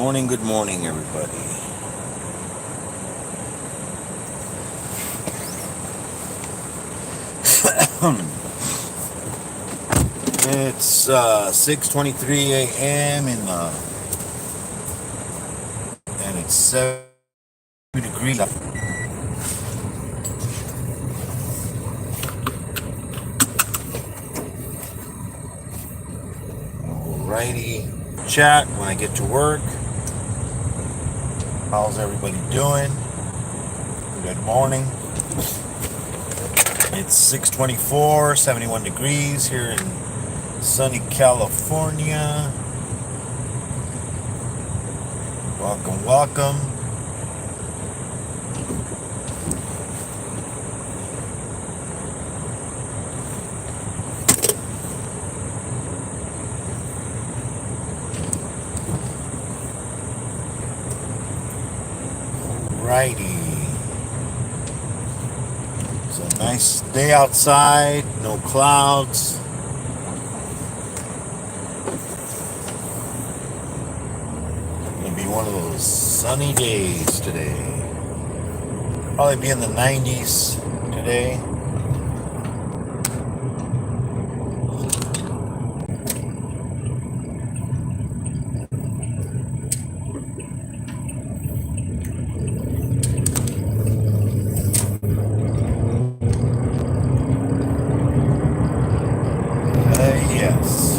Good morning, everybody. It's 6:23 a.m. And it's 7 degrees. Alrighty, chat when I get to work. How's everybody doing? Good morning. It's 6:24, 71 degrees here in sunny California. Welcome, welcome. Righty. It's a nice day outside, no clouds. Gonna be one of those sunny days today. Probably be in the 90s today. Yes.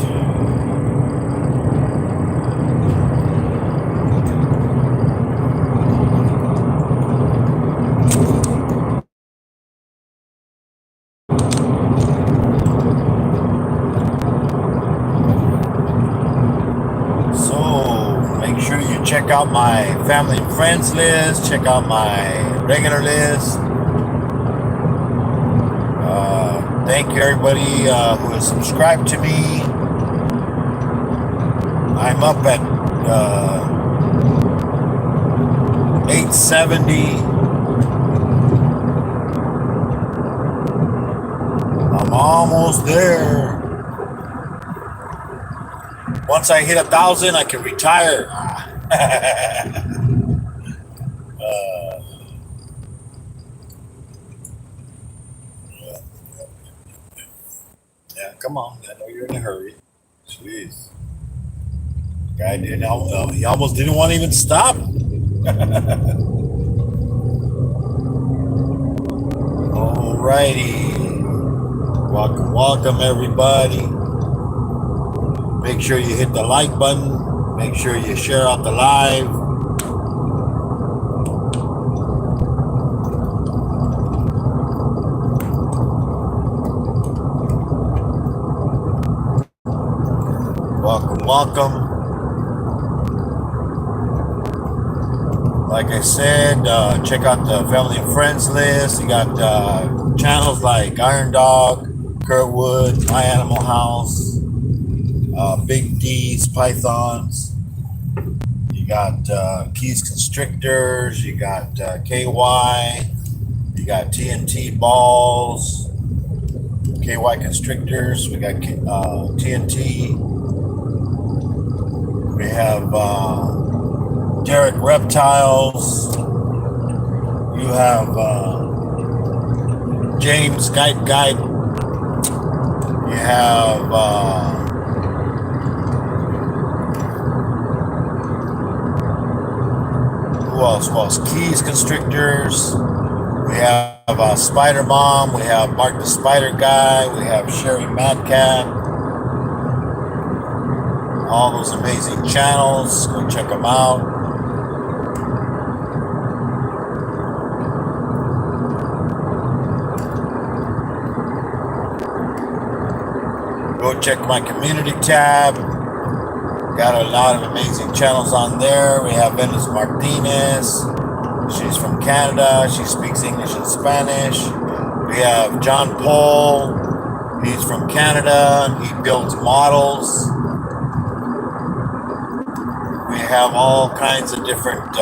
So make sure you check out my family and friends list, check out my regular list. Thank you everybody who has subscribed to me. I'm up at 870. I'm almost there. Once I hit 1,000, I can retire. Yeah, come on. I know you're in a hurry. Jeez. Guy didn't. He almost didn't want to even stop. Alrighty. Welcome, welcome, everybody. Make sure you hit the like button. Make sure you share out the live. Welcome, welcome. Like I said, check out the family and friends list. You got channels like Iron Dog, Kurtwood, My Animal House, Big D's Pythons. You got Keys Constrictors. You got KY. You got TNT Balls. KY Constrictors. We got TNT. We have Derek Reptiles. You have James Guide. You have who else? Keys Constrictors. We have Spider Mom. We have Mark the Spider Guy. We have Sherry Madcat. All those amazing channels. Go check them out. Go check my community tab. Got a lot of amazing channels on there. We have Venice Martinez. She's from Canada. She speaks English and Spanish. We have John Paul. He's from Canada. He builds models. We have all kinds of different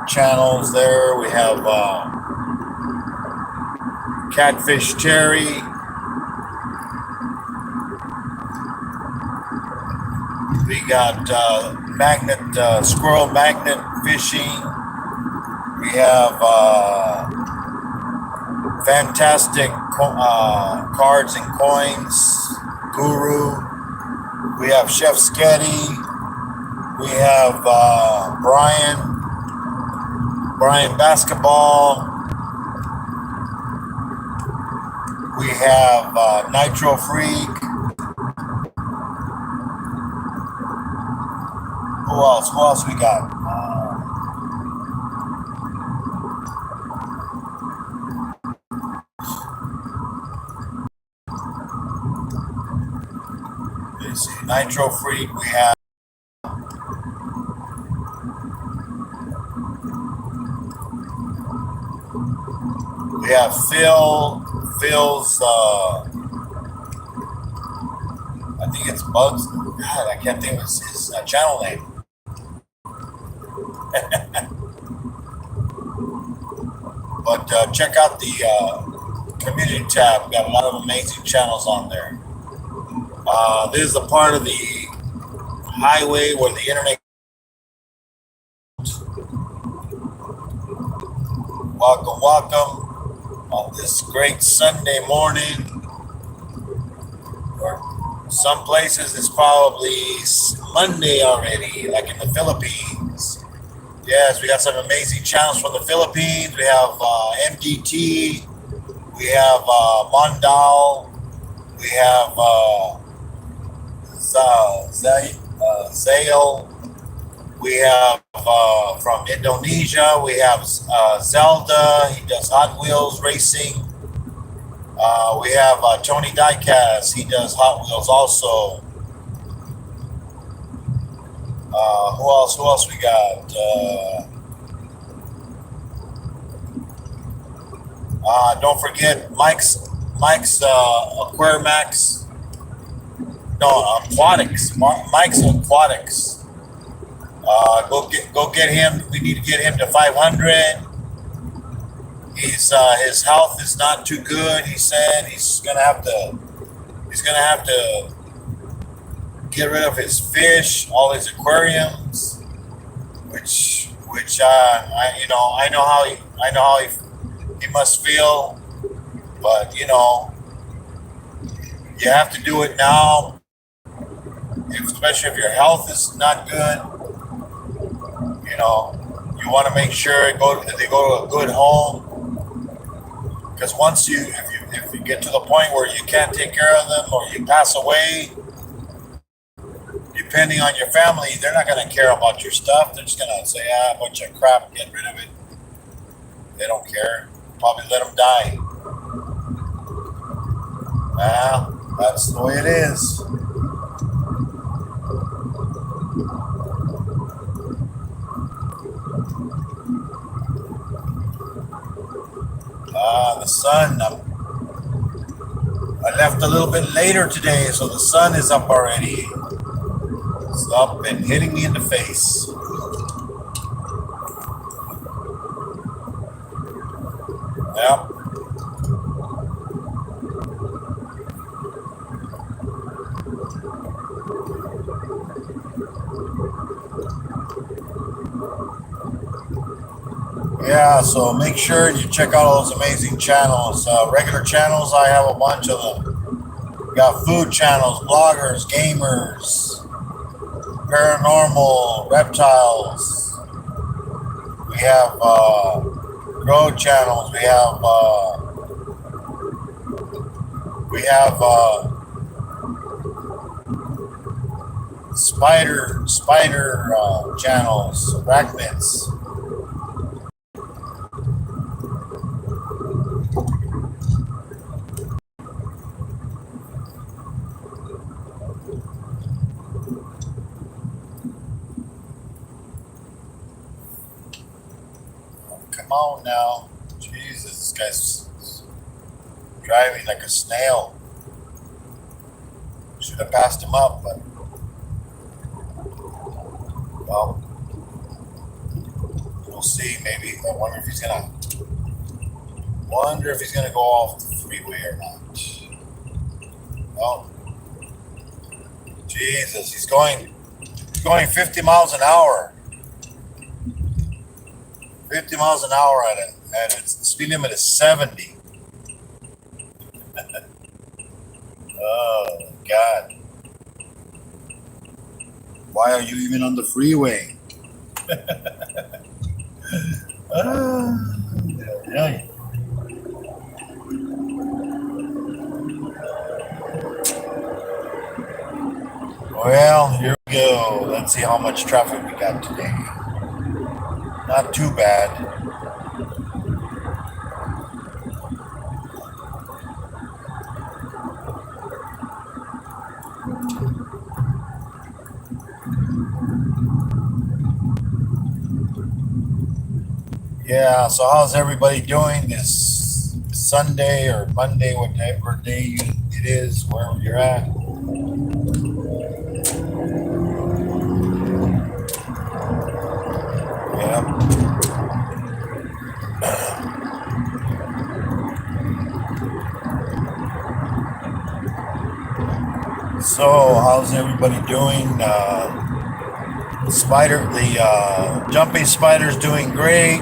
channels there. We have Catfish Cherry. We got squirrel magnet fishing. We have fantastic cards and coins, Guru. We have Chef Sketty. We have Brian Basketball. We have Nitro Freak. Who else? Who else we got? Let's see. Nitro Freak. We have Phil. Phil's. I think it's Bugs. God, I can't think of his channel name. But check out the community tab. We got a lot of amazing channels on there. This is the part of the highway where the internet. Welcome on this great Sunday morning. Or some places it's probably Monday already, like in the Philippines. Yes, we got some amazing channels from the Philippines. We have MDT. We have Mondal. We have Zale. We have from Indonesia. We have Zelda. He does Hot Wheels racing. We have Tony Diecast. He does Hot Wheels also. Who else? Who else we got? Don't forget Mike's Aquarimax. No, Aquatics. Mike's Aquatics. Go get him. We need to get him to 500. His health is not too good. He said he's gonna have to get rid of his fish, all his aquariums, which I know how he must feel, but you have to do it now, especially if your health is not good. You want to make sure they go to a good home, because once if you get to the point where you can't take care of them or you pass away, depending on your family, they're not going to care about your stuff. They're just going to say, a bunch of crap, get rid of it. They don't care. Probably let them die. Well, that's the way it is. The sun. I left a little bit later today, so the sun is up already. It's up and hitting me in the face. Yep. Yeah, so make sure you check out all those amazing channels. Regular channels, I have a bunch of them. We got food channels, bloggers, gamers, paranormal, reptiles. We have road channels. We have spider channels, arachnids. Come on now. Jesus, this guy's driving like a snail. Should have passed him up, but well, we'll see. Maybe. I wonder if he's gonna go off the freeway or not. Oh, Jesus, he's going going 50 miles an hour. 50 miles an hour at it. And its the speed limit is 70. Oh, God. Why are you even on the freeway? Yeah. Well, here we go. Let's see how much traffic we got today. Not too bad. Yeah, so how's everybody doing this Sunday or Monday, whatever day it is, wherever you're at? Yeah. So how's everybody doing? The jumping spider's doing great.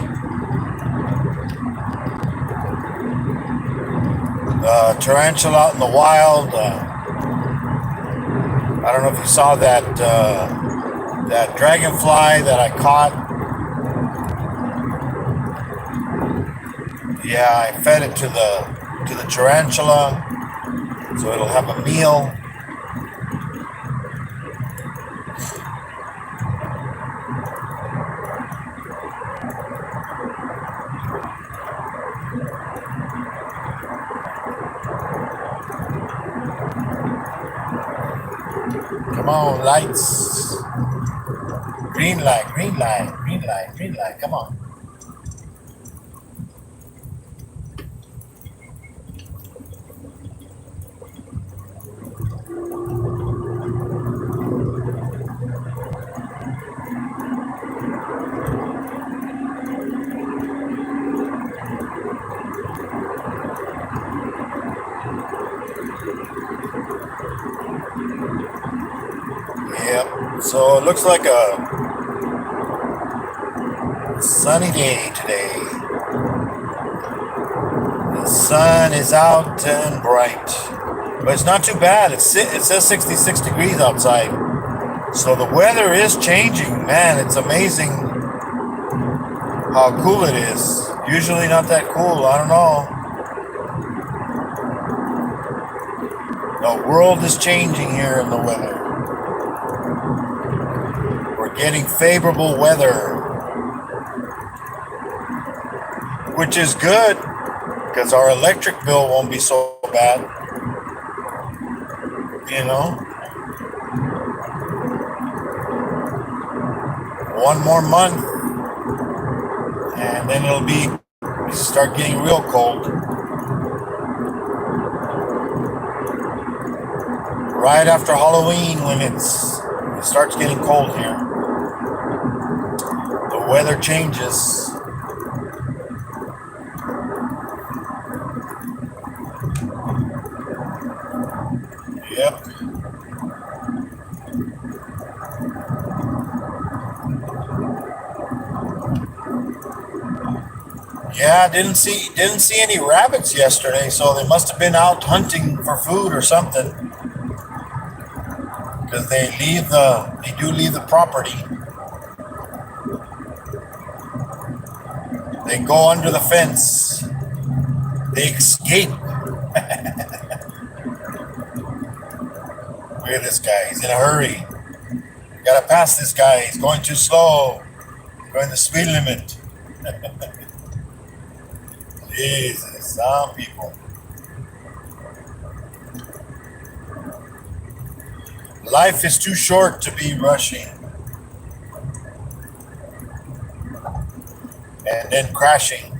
Tarantula out in the wild. I don't know if you saw that that dragonfly that I caught. Yeah, I fed it to the tarantula, so it'll have a meal. Come on, lights. Green light, green light, green light, green light. Come on. Yep. So it looks like a sunny day today. The sun is out and bright, but it's not too bad. It says 66 degrees outside. So the weather is changing, man. It's amazing how cool it is. Usually not that cool. I don't know. The world is changing here in the weather. We're getting favorable weather, which is good because our electric bill won't be so bad. You know? One more month and then it'll start getting real cold. Right after Halloween when it starts getting cold here. The weather changes. Yep. Yeah, didn't see any rabbits yesterday, so they must have been out hunting for food or something. Because they do leave the property. They go under the fence. They escape. Look at this guy. He's in a hurry. You gotta pass this guy. He's going too slow. Going the speed limit. Jesus, some people. Life is too short to be rushing and then crashing.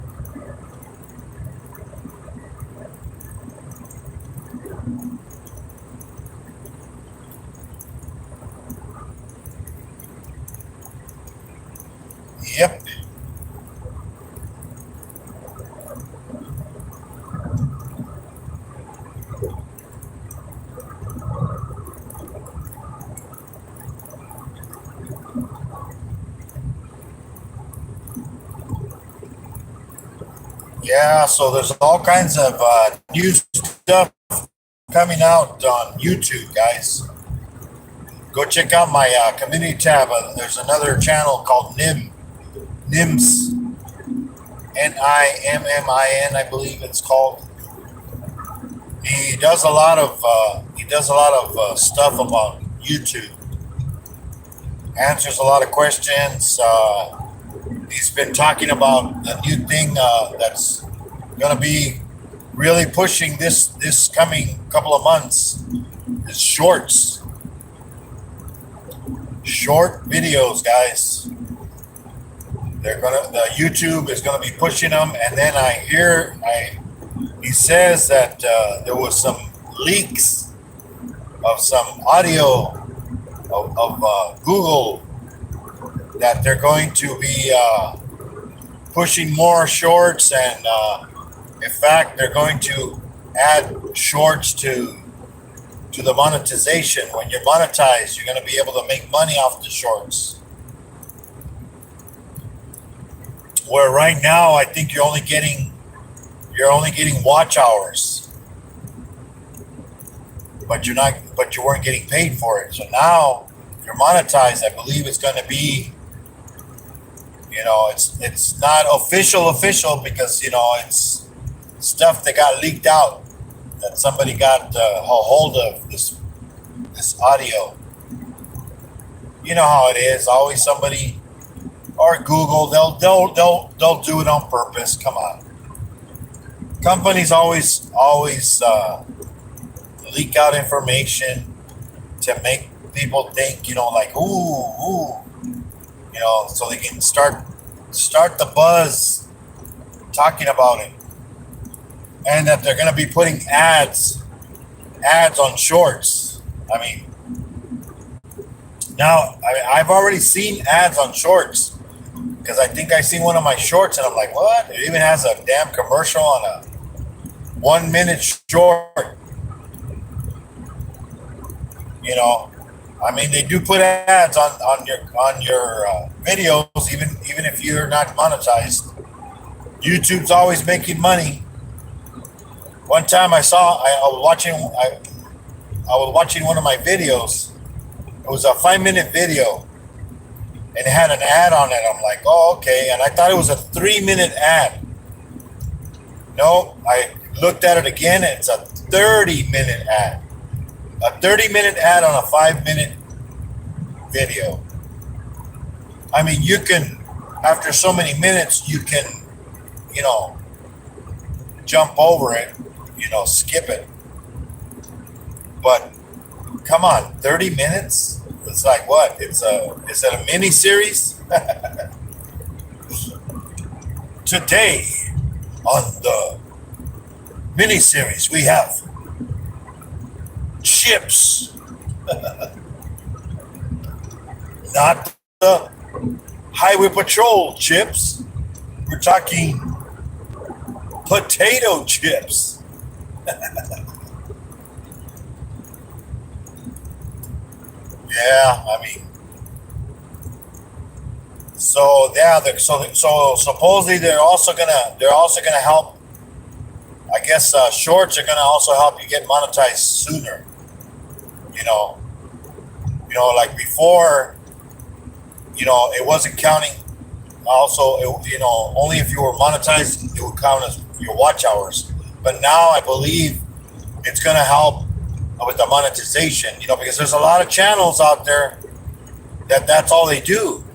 Yep. Yeah, so there's all kinds of new stuff coming out on YouTube, guys. Go check out my community tab. There's another channel called NIMS, NIMMIN, I believe it's called. He does a lot of stuff about YouTube. Answers a lot of questions. He's been talking about the new thing that's going to be really pushing this coming couple of months is short videos, guys. The YouTube is gonna be pushing them, and then he says that there was some leaks of some audio of Google that they're going to be pushing more shorts, and in fact they're going to add shorts to the monetization. When you're monetized, you're going to be able to make money off the shorts. Where right now, I think you're only getting watch hours, but you weren't getting paid for it. So now, if you're monetized, I believe it's going to be, it's not official because it's stuff that got leaked out, that somebody got a hold of this audio. You know how it is. Always somebody, or Google, they'll do it on purpose. Come on. Companies always leak out information to make people think, like ooh, so they can start the buzz talking about it. And that they're going to be putting ads on shorts. I mean, now I've already seen ads on shorts because I think I seen one of my shorts and I'm like, what? It even has a damn commercial on a 1 minute short. I mean, they do put ads on your videos, even if you're not monetized. YouTube's always making money. One time I was watching one of my videos. It was a 5-minute video, and it had an ad on it. I'm like, oh, okay. And I thought it was a 3-minute ad. No, I looked at it again, and it's a 30-minute ad. A 30-minute ad on a 5-minute video. I mean, you can, after so many minutes, you can, jump over it, skip it. But come on, 30 minutes? It's like what? Is it a mini series? Today on the mini series we have chips. Not the Highway Patrol chips. We're talking potato chips. Yeah, I mean, so yeah, so supposedly they're also gonna help. I guess shorts are gonna also help you get monetized sooner. Like before, it wasn't counting. Also, only if you were monetized, it would count as your watch hours. But now I believe it's gonna help with the monetization, because there's a lot of channels out there that's all they do.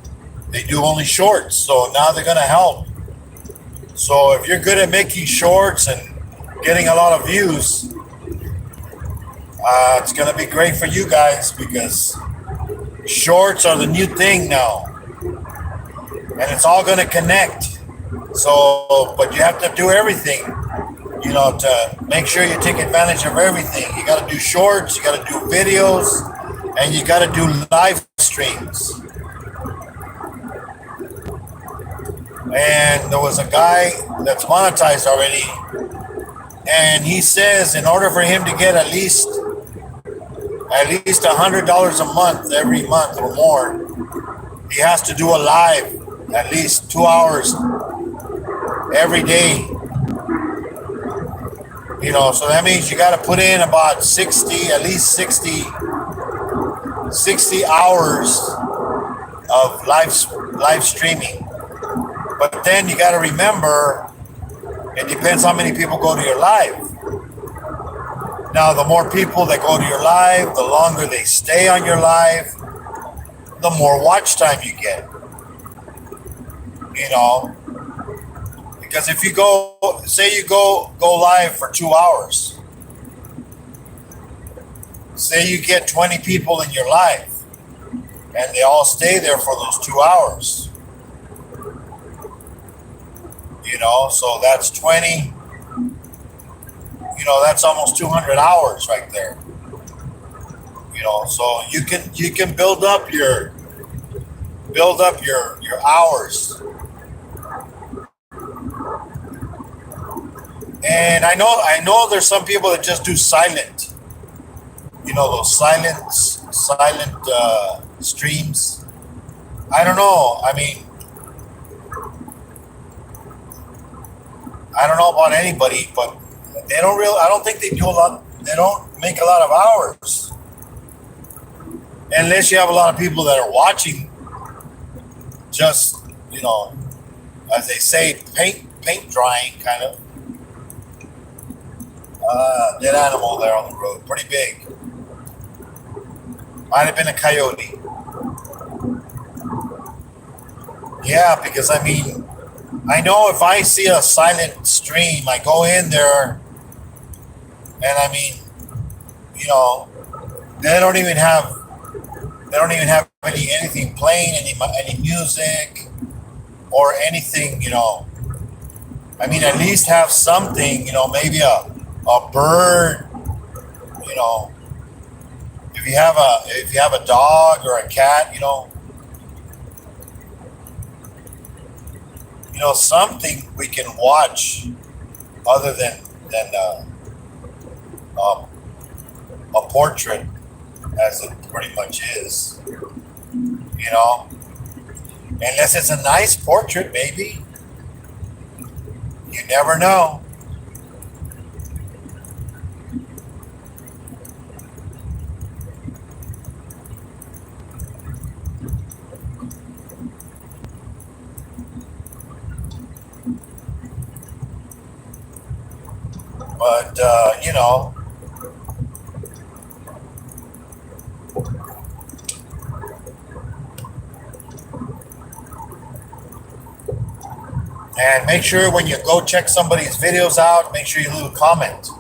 They do only shorts. So now they're going to help. So if you're good at making shorts and getting a lot of views, it's going to be great for you guys because shorts are the new thing now. And it's all going to connect. So, but you have to do everything, to make sure you take advantage of everything. You got to do shorts, you got to do videos, and you got to do live streams. And there was a guy that's monetized already, and he says in order for him to get at least $100 a month every month or more, he has to do a live at least 2 hours every day So that means you got to put in about 60, at least 60 hours of live streaming. But then you got to remember, it depends how many people go to your live. Now, the more people that go to your live, the longer they stay on your live, the more watch time you get. Because if you say you go live for 2 hours, say you get 20 people in your live, and they all stay there for those 2 hours. So that's 20. That's almost 200 hours right there. So you can build up your hours. And I know there's some people that just do silent. Those silent streams. I don't know. I don't know about anybody, but I don't think they do a lot. They don't make a lot of hours. Unless you have a lot of people that are watching, just, as they say, paint drying kind of. Dead animal there on the road, pretty big. Might have been a coyote. Yeah, because I know if I see a silent stream, I go in there, and they don't even have anything playing, any music or anything. At least have something. Maybe a bird. If you have a dog or a cat, something we can watch other than a portrait, as it pretty much is. Unless it's a nice portrait, maybe. You never know. But, and make sure when you go check somebody's videos out, make sure you leave a comment.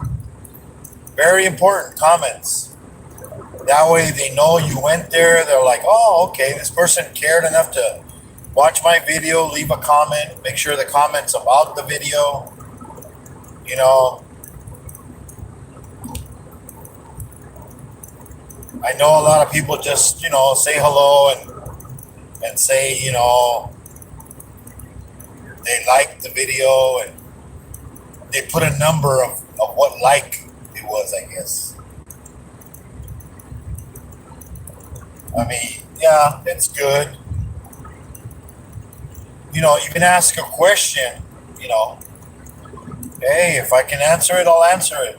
Very important comments. That way they know you went there. They're like, oh, okay, this person cared enough to watch my video, leave a comment, make sure the comment's about the video. I know a lot of people just, say hello and say, they liked the video, and they put a number of what like it was, I guess. Yeah, it's good. You can ask a question, hey, if I can answer it, I'll answer it.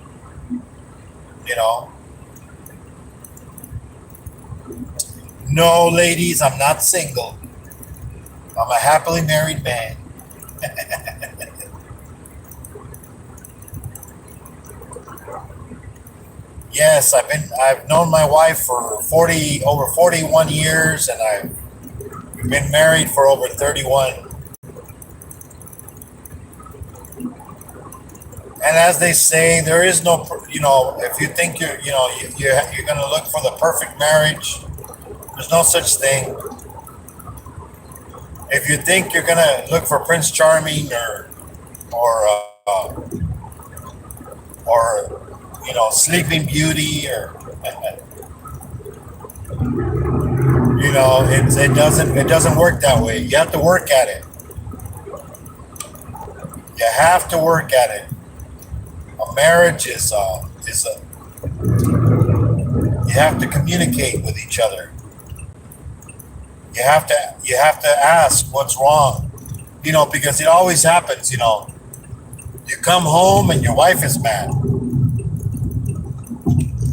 No, ladies, I'm not single. I'm a happily married man. Yes, I've known my wife for over 41 years, and I've been married for over 31. And as they say, there is no, if you think you're going to look for the perfect marriage, there's no such thing. If you think you're going to look for Prince Charming or Sleeping Beauty, or it doesn't work that way. You have to work at it. You have to work at it. A marriage is you have to communicate with each other. You have to ask what's wrong, because it always happens. You come home and your wife is mad.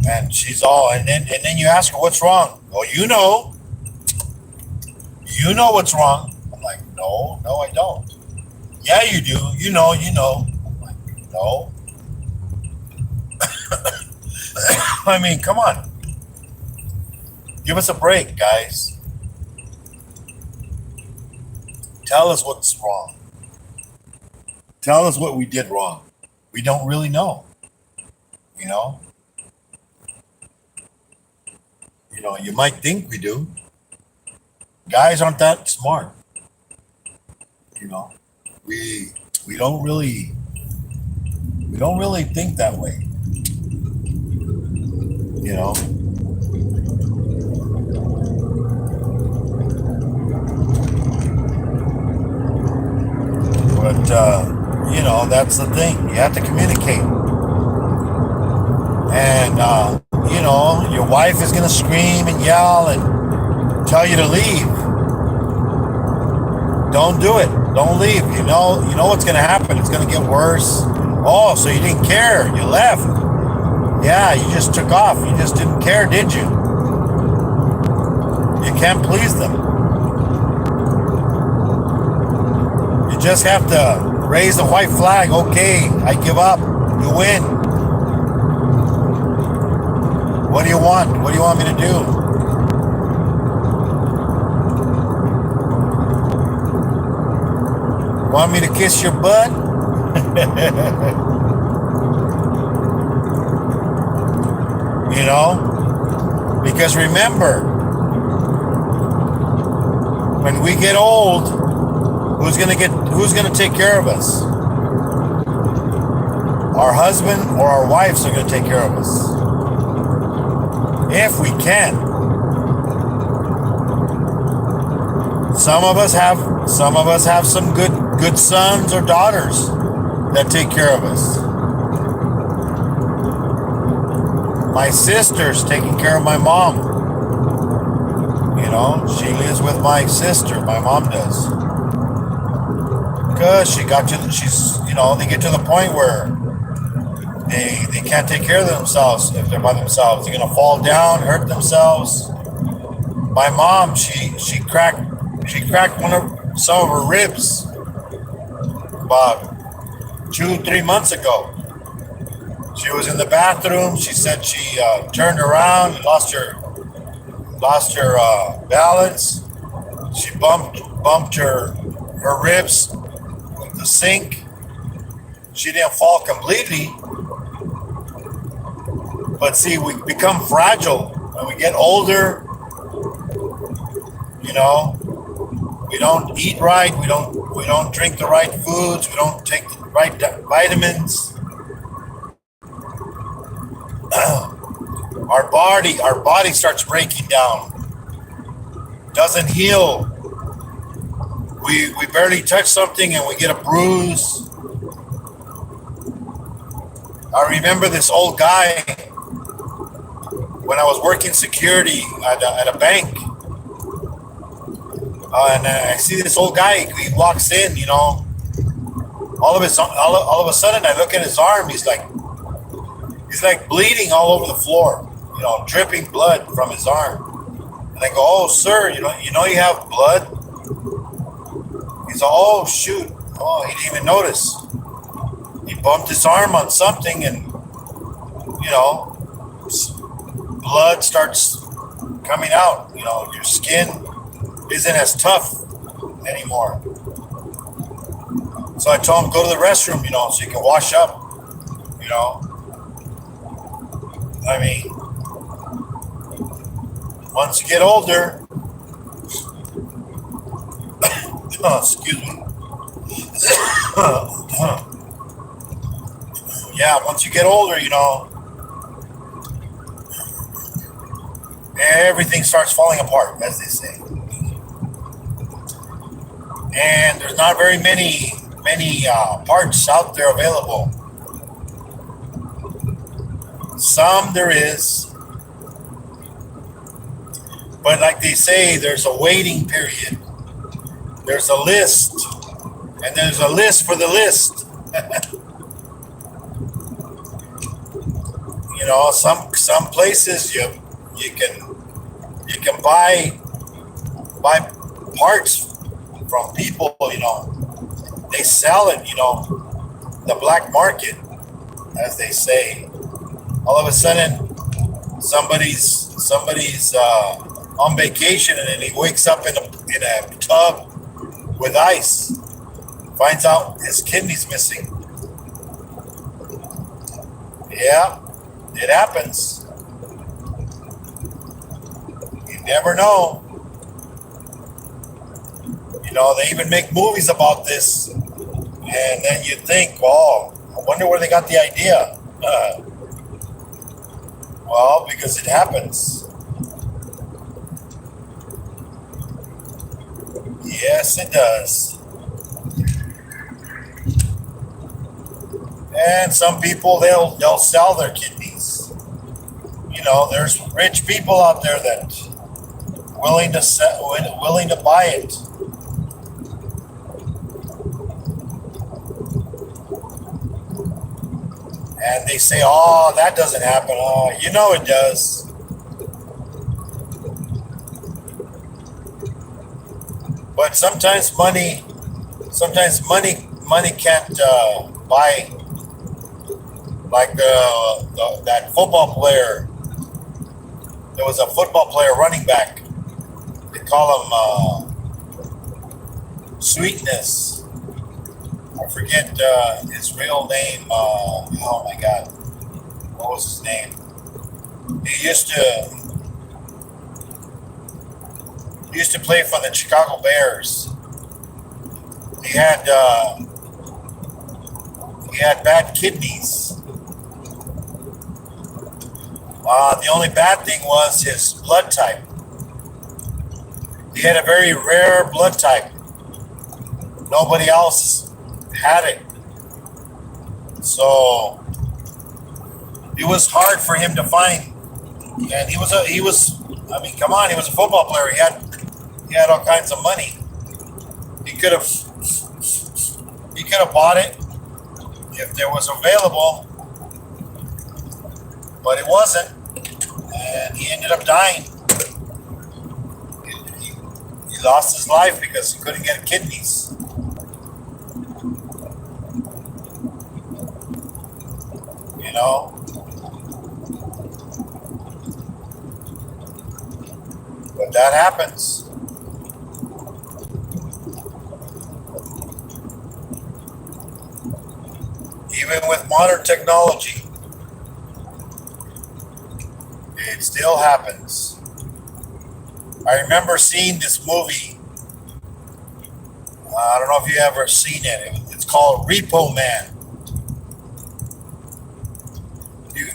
And she's all, and then you ask her what's wrong. Well, you know what's wrong. I'm like, no, I don't. Yeah, you do. You know. I'm like, no. I mean, come on. Give us a break, guys. Tell us what's wrong. Tell us what we did wrong. We don't really know. You know. You might think we do. Guys aren't that smart. You know. We we don't really we don't really think that way. You know. But that's the thing. You have to communicate. And your wife is gonna scream and yell and tell you to leave. Don't do it. Don't leave. You know what's gonna happen. It's gonna get worse. Oh, so you didn't care. You left. Yeah, you just took off. You just didn't care, did you? You can't please them. You just have to raise the white flag. Okay, I give up. You win. What do you want? What do you want me to do? Want me to kiss your butt? Because remember, when we get old, who's gonna take care of us? Our husband or our wives are gonna take care of us. If we can. Some of us have some good sons or daughters that take care of us. My sister's taking care of my mom. She lives with my sister. My mom does. Because they get to the point where they can't take care of themselves if they're by themselves. They're gonna fall down, hurt themselves. My mom, she cracked some of her ribs about 2-3 months ago. She was in the bathroom. She said she turned around, lost her balance. She bumped her ribs with the sink. She didn't fall completely, but see, we become fragile when we get older. We don't eat right. We don't drink the right foods. We don't take the right vitamins. Our body starts breaking down. Doesn't heal. We barely touch something and we get a bruise. I remember this old guy when I was working security at a bank. And I see this old guy. He walks in, all of a sudden I look at his arm. He's like bleeding all over the floor, dripping blood from his arm. And I go, "Oh, sir, you have blood?" He's like, "Oh, shoot. Oh, he didn't even notice. He bumped his arm on something and, blood starts coming out. Your skin isn't as tough anymore." So I told him, "Go to the restroom, so you can wash up, I mean, once you get older, excuse me. Yeah, once you get older, everything starts falling apart, as they say. And there's not very many parts out there available. Some there is, but like they say, there's a waiting period. There's a list, and there's a list for the list. Some places you can buy parts from people. They sell it. The black market, as they say. All of a sudden, somebody's on vacation, and then he wakes up in a tub with ice, finds out his kidney's missing. Yeah, it happens. You never know. They even make movies about this, and then you think, well, I wonder where they got the idea. Well, because it happens. Yes, it does. And some people, they'll sell their kidneys. There's rich people out there that willing to buy it. And they say, "Oh, that doesn't happen." Oh, it does. But sometimes money can't buy. Like that football player. There was a football player, running back. They call him Sweetness. I forget his real name. Oh my God, what was his name? He used to play for the Chicago Bears. He had bad kidneys. The only bad thing was his blood type. He had a very rare blood type. Nobody else had it. So it was hard for him to find. And he was come on, he was a football player. He had all kinds of money. He could have bought it if there was available, but it wasn't, and he ended up dying. He lost his life because he couldn't get kidneys. But that happens. Even with modern technology, it still happens. I remember seeing this movie. I don't know if you ever seen it. It's called Repo Man.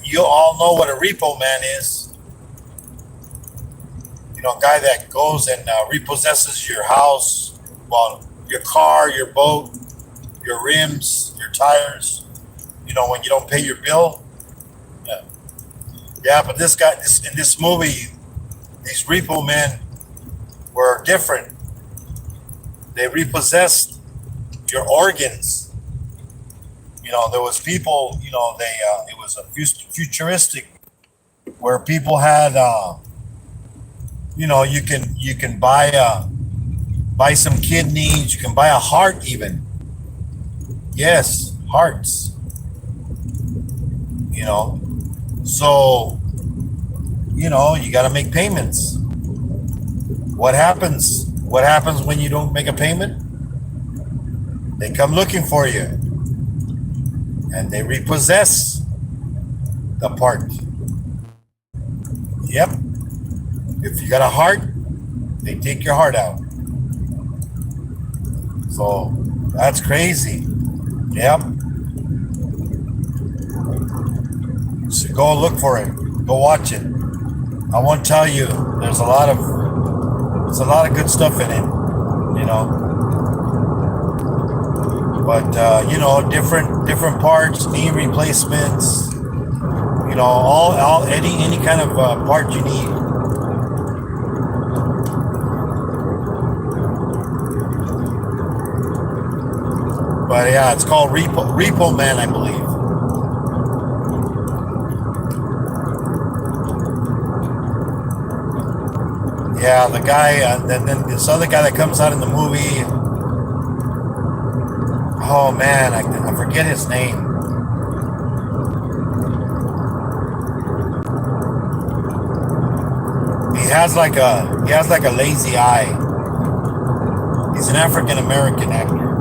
You all know what a repo man is. A guy that goes and repossesses your house, well, your car, your boat, your rims, your tires. When you don't pay your bill. Yeah, but in this movie, these repo men were different. They repossessed your organs. There was people. It was a futuristic where people had. You can buy some kidneys. You can buy a heart even. Yes, hearts. So you got to make payments. What happens when you don't make a payment? They come looking for you, and they repossess the part. Yep. If you got a heart, they take your heart out. So that's crazy. Yep. So go look for it. Go watch it. I won't tell you. There's a lot of good stuff in it. But different parts, knee replacements. All any kind of part you need. But yeah, it's called Repo Man, I believe. Yeah, the guy, then this other guy that comes out in the movie. Oh man, I forget his name. He has like a lazy eye. He's an African American actor.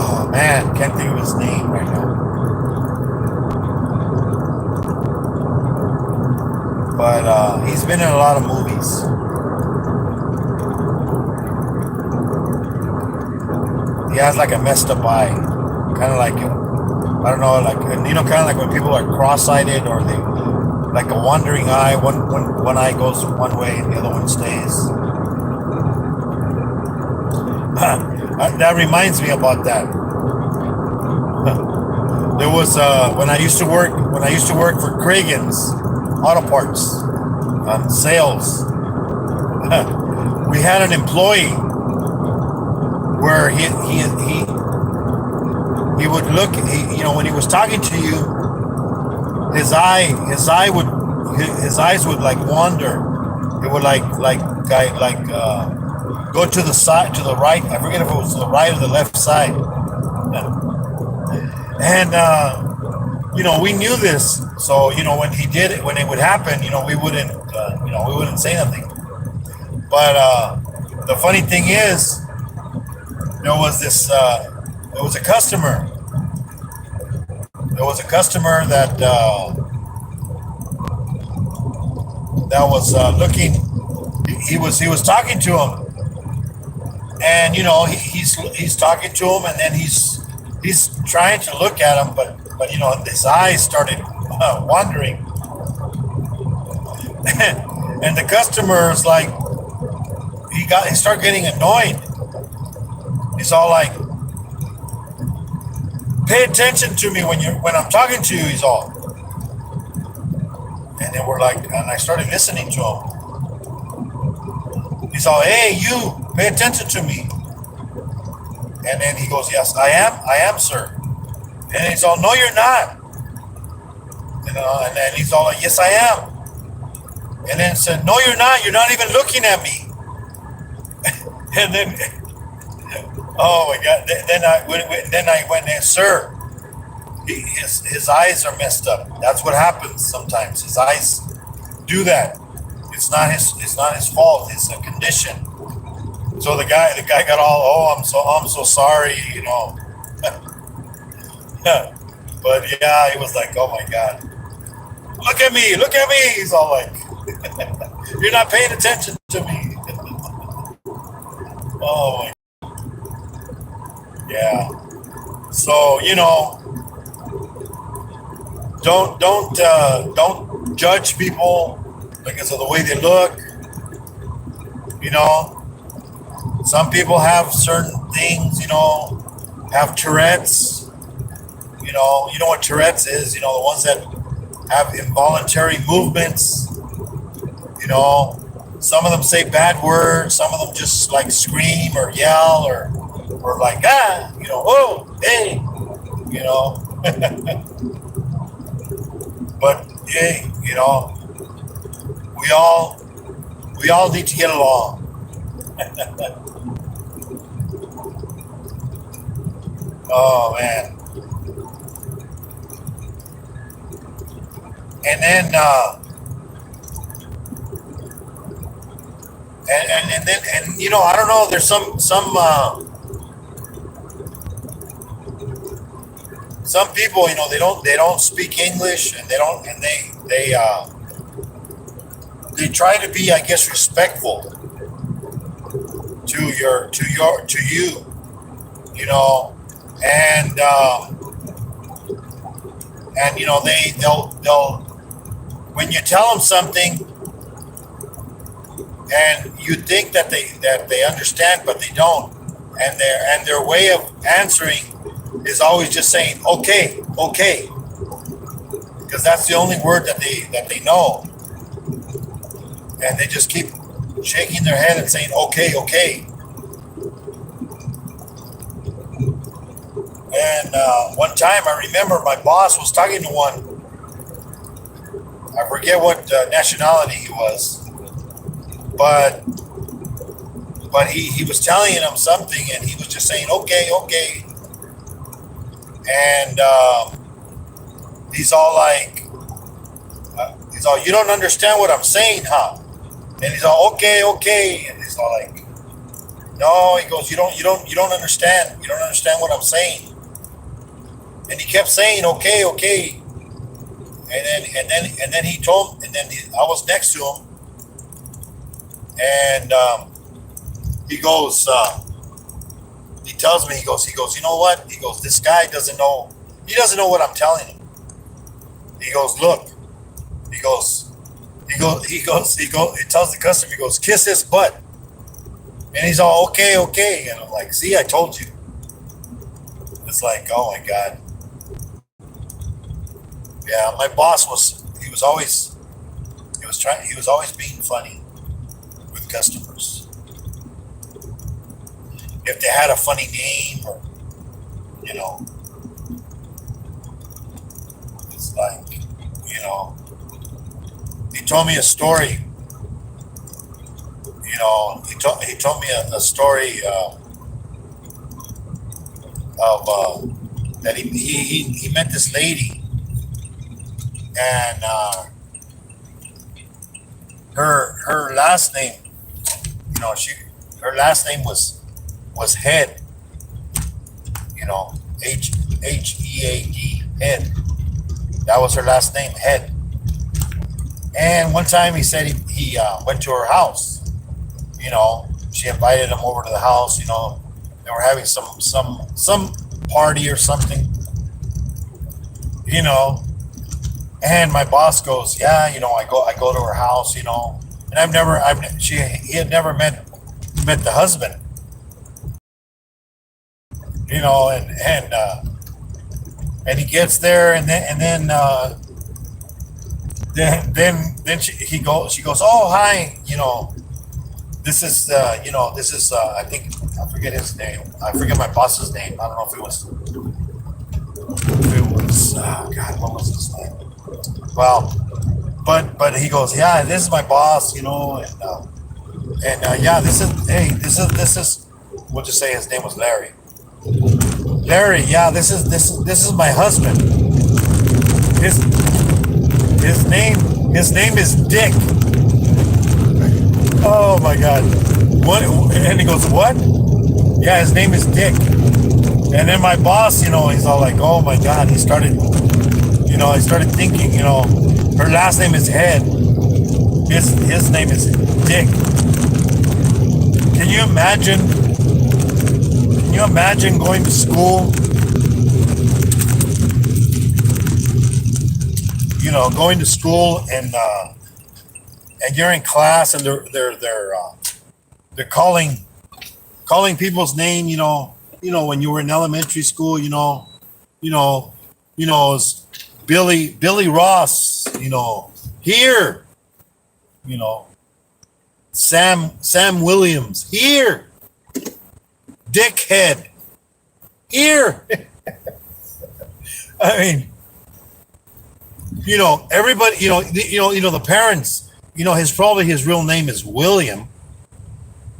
Oh man, can't think of his name right now. But he's been in a lot of movies. He has like a messed up eye, kind of like I don't know, like kind of like when people are cross-eyed or they like a wandering eye. One eye goes one way and the other one stays. That reminds me about that. There was when I used to work for Kragen's Auto Parts sales. We had an employee where he would look, when he was talking to you, his eyes would like wander. It would go to the side, to the right. I forget if it was the right or the left side. And we knew this, so when he did it, when it would happen, we wouldn't say nothing. But the funny thing is, there was this. There was a customer. There was a customer that was looking. He was talking to him, and he's talking to him, and then he's trying to look at him, but his eyes started wandering, and the customer's like, he started getting annoyed. He's all like, "Pay attention to me when I'm talking to you." He's all, and then and I started listening to him. He's all, "Hey, you, pay attention to me." And then he goes, "Yes, I am, sir." And he's all, "No, you're not." And then he's all like, "Yes, I am." And then said, "No, you're not. You're not even looking at me." And then, oh my God! Then I went there, "Sir, his eyes are messed up. That's what happens sometimes. His eyes do that. It's not his fault. It's a condition." So the guy got all, "Oh, I'm so sorry," But yeah, he was like, "Oh my God, look at me. He's all like, "You're not paying attention to me." Oh my, yeah. So don't judge people because of the way they look. Some people have certain things. Have Tourette's. You know what Tourette's is. The ones that have involuntary movements. Some of them say bad words. Some of them just like scream or yell or like, oh, hey, But hey, we all need to get along. Oh man. And then I don't know, there's some people, they don't speak English, and they try to be, I guess, respectful to you, and they'll when you tell them something and you think that they understand, but they don't, and their way of answering is always just saying okay, because that's the only word that they know, and they just keep shaking their head and saying okay. And one time I remember my boss was talking to one, I forget what nationality he was, but he was telling him something, and he was just saying, "Okay, okay," and he's all like, he's all, "You don't understand what I'm saying, huh?" And he's all, "Okay, okay," and he's all like, "No," he goes, you don't understand. You don't understand what I'm saying." And he kept saying, "Okay, okay," and then he told, and then I was next to him, and he goes, he tells me, he goes, "You know what?" He goes, "This guy doesn't know. He doesn't know what I'm telling him." He goes, "Look," he goes, he tells the customer, he goes, "Kiss his butt." And he's all, "Okay, okay," and I'm like, "See, I told you." It's like, oh my god, yeah. My boss was, he was always being funny with customers. If they had a funny name, or you know, it's like, you know, he told me a story. He told me a story of that he met this lady, and her last name, she her last name was Head. You know, Head, Head. That was her last name, Head. And one time he said he went to her house. She invited him over to the house. They were having some party or something. You know, and my boss goes, "Yeah, I go to her house. And he had never met the husband. And he gets there, she goes, "Oh, hi, this is I think, I forget his name. I forget my boss's name. I don't know if it was God, what was his name? Well, but he goes, "Yeah, this is my boss, yeah, this is we'll just say his name was Larry. Larry, yeah, this is my husband. His his name is Dick." Oh my God! What? And he goes, "What?" "Yeah, his name is Dick." And then my boss, he's all like, "Oh my God!" I started thinking, her last name is Head. His name is Dick. Can you imagine? Can you imagine going to school? Going to school, and you're in class, and they're calling people's name. When you were in elementary school, you know, it's Billy Ross. Here. You know, Sam Williams here. Dickhead here. I mean, everybody. The parents. His real name is William,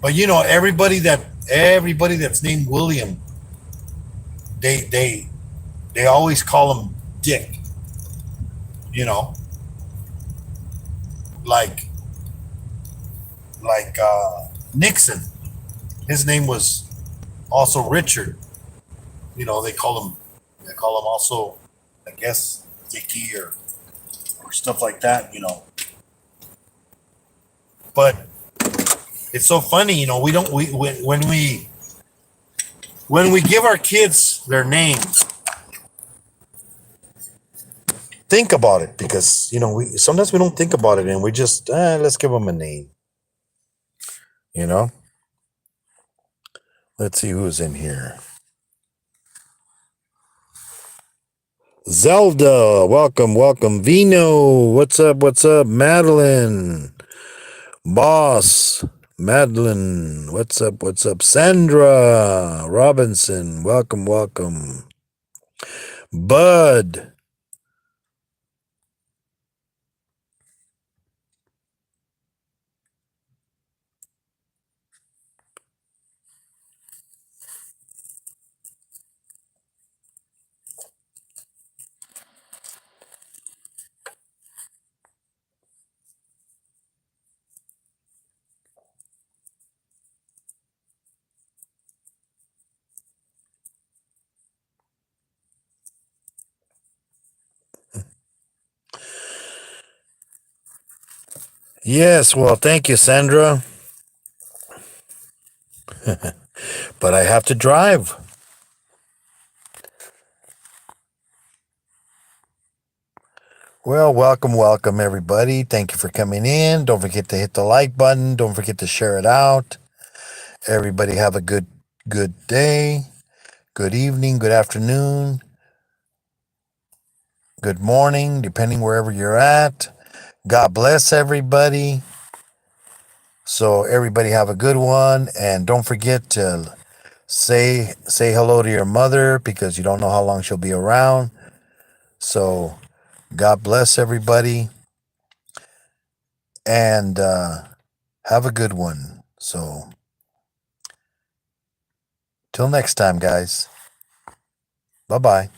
but everybody that's named William, they always call him Dick. Like Nixon. His name was also Richard. They call him also, I guess, Dickie or stuff like that. But it's so funny. We don't we when we give our kids their names, think about it, because we sometimes we don't think about it, and we just let's give them a name. Let's see who's in here. Zelda, welcome. Vino, what's up? Madeline, Boss, Madeline, what's up? Sandra Robinson, welcome. Bud, Yes, well, thank you, Sandra. But I have to drive. Well, welcome, everybody. Thank you for coming in. Don't forget to hit the like button. Don't forget to share it out. Everybody have a good day, good evening, good afternoon, good morning, depending wherever you're at. God bless everybody. So everybody have a good one, and don't forget to say hello to your mother because you don't know how long she'll be around. So God bless everybody, and have a good one. So till next time, guys. Bye bye.